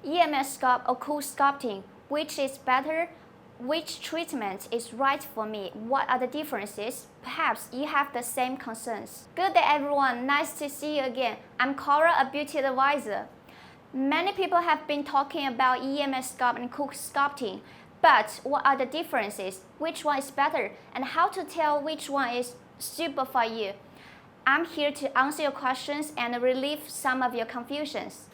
Emsculpt or CoolSculpting, which is better? Which treatment is right for me? What are the differences? Perhaps you have the same concerns. Good day everyone, nice to see you again. I'm Cora, a beauty advisor. Many people have been talking about Emsculpt and CoolSculpting, but what are the differences? Which one is better? And how to tell which one is suitable for you? I'm here to answer your questions and relieve some of your confusions.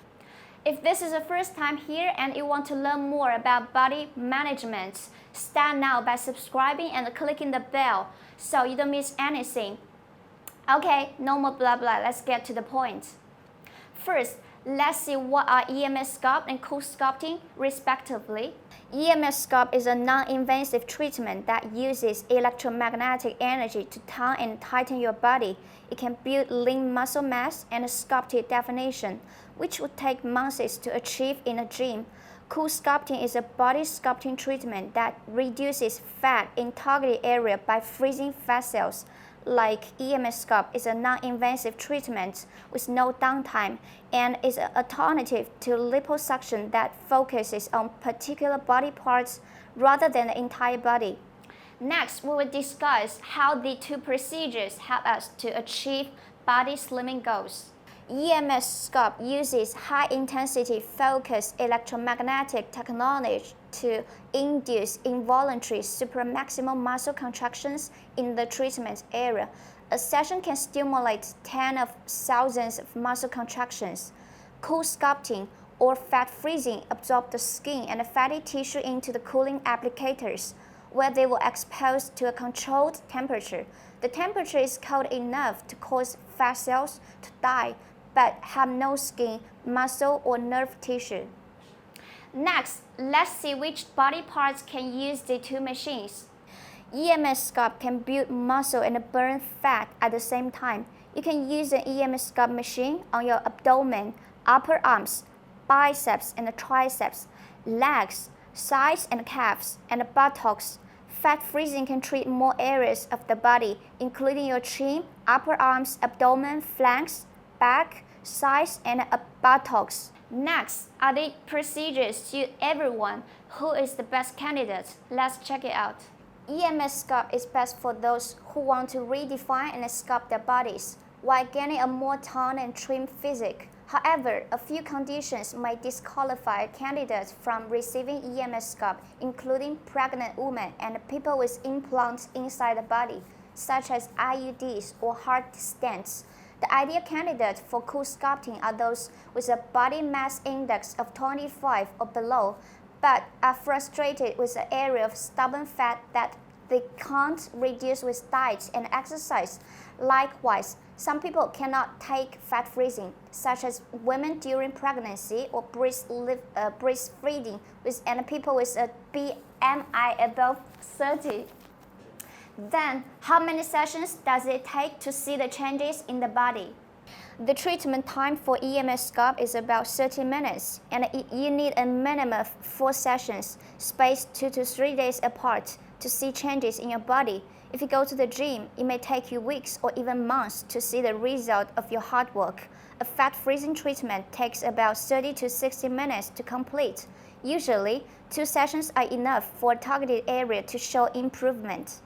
If this is the first time here and you want to learn more about body management, start now by subscribing and clicking the bell so you don't miss anything. Okay, no more blah blah, let's get to the point. First, let's see what are Emsculpt and CoolSculpting respectively. Emsculpt is a non-invasive treatment that uses electromagnetic energy to tone and tighten your body. It can build lean muscle mass and sculpted definition, which would take months to achieve in a gym. CoolSculpting is a body sculpting treatment that reduces fat in targeted area by freezing fat cells. Like Emsculpt is a non-invasive treatment with no downtime and is an alternative to liposuction that focuses on particular body parts rather than the entire body. Next, we will discuss how the two procedures help us to achieve body slimming goals. Emsculpt uses high-intensity focused electromagnetic technology to induce involuntary supramaximal muscle contractions in the treatment area. A session can stimulate tens of thousands of muscle contractions. CoolSculpting or fat freezing absorb the skin and fatty tissue into the cooling applicators, where they will expose to a controlled temperature. The temperature is cold enough to cause fat cells to die, but have no skin, muscle, or nerve tissue. Next, let's see which body parts can use the two machines. Emsculpt can build muscle and burn fat at the same time. You can use an Emsculpt machine on your abdomen, upper arms, biceps and triceps, legs, thighs and calves, and buttocks. Fat freezing can treat more areas of the body, including your chin, upper arms, abdomen, flanks, back, thighs, and buttocks. Next, are the procedures suit everyone? Who is the best candidate? Let's check it out. Emsculpt is best for those who want to redefine and sculpt their bodies while gaining a more toned and trim physique. However, a few conditions may disqualify candidates from receiving Emsculpt, including pregnant women and people with implants inside the body, such as IUDs or heart stents. The ideal candidate for CoolSculpting are those with a body mass index of 25 or below, but are frustrated with the area of stubborn fat that they can't reduce with diet and exercise. Likewise, some people cannot take fat freezing, such as women during pregnancy or breastfeeding, and people with a BMI above 30. Then, how many sessions does it take to see the changes in the body? The treatment time for Emsculpt is about 30 minutes, and you need a minimum of 4 sessions, spaced 2 to 3 days apart, to see changes in your body. If you go to the gym, it may take you weeks or even months to see the result of your hard work. A fat freezing treatment takes about 30 to 60 minutes to complete. Usually, 2 sessions are enough for a targeted area to show improvement.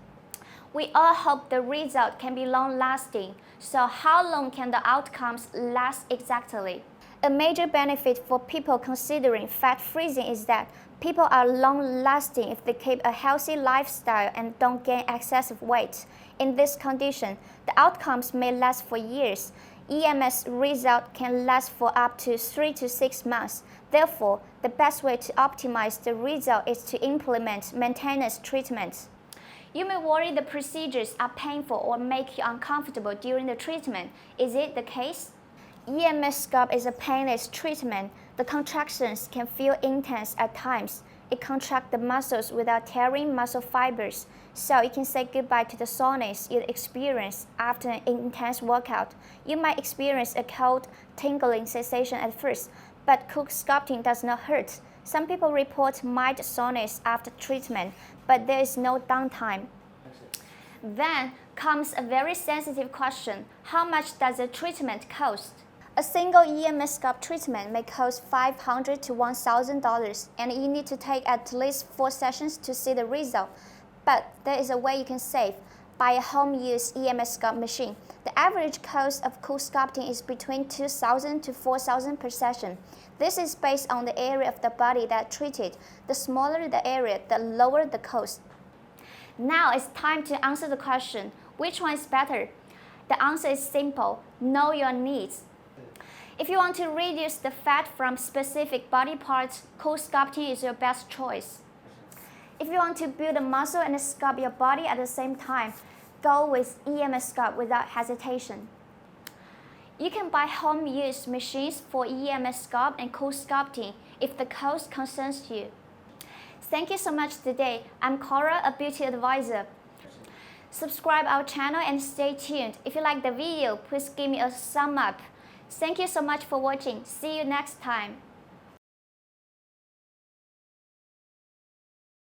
We all hope the result can be long-lasting. So how long can the outcomes last exactly? A major benefit for people considering fat freezing is that people are long-lasting if they keep a healthy lifestyle and don't gain excessive weight. In this condition, the outcomes may last for years. EMS result can last for up to 3 to 6 months. Therefore, the best way to optimize the result is to implement maintenance treatments. You may worry the procedures are painful or make you uncomfortable during the treatment. Is it the case? Emsculpt is a painless treatment. The contractions can feel intense at times. It contracts the muscles without tearing muscle fibers, so you can say goodbye to the soreness you experience after an intense workout. You might experience a cold, tingling sensation at first, but CoolSculpting does not hurt. Some people report mild soreness after treatment, but there is no downtime. Then comes a very sensitive question. How much does the treatment cost? A single Emsculpt treatment may cost $500 to $1,000, and you need to take at least 4 sessions to see the result. But there is a way you can save. Buy a home-use Emsculpt machine. The average cost of CoolSculpting is between $2,000 to $4,000 per session. This is based on the area of the body that treated. The smaller the area, the lower the cost. Now it's time to answer the question, which one is better? The answer is simple: know your needs. If you want to reduce the fat from specific body parts, CoolSculpting is your best choice. If you want to build a muscle and sculpt your body at the same time, go with Emsculpt without hesitation. You can buy home-use machines for Emsculpt and CoolSculpting if the cost concerns you. Thank you so much today. I'm Cora, a beauty advisor. Subscribe our channel and stay tuned. If you like the video, please give me a thumb up. Thank you so much for watching. See you next time.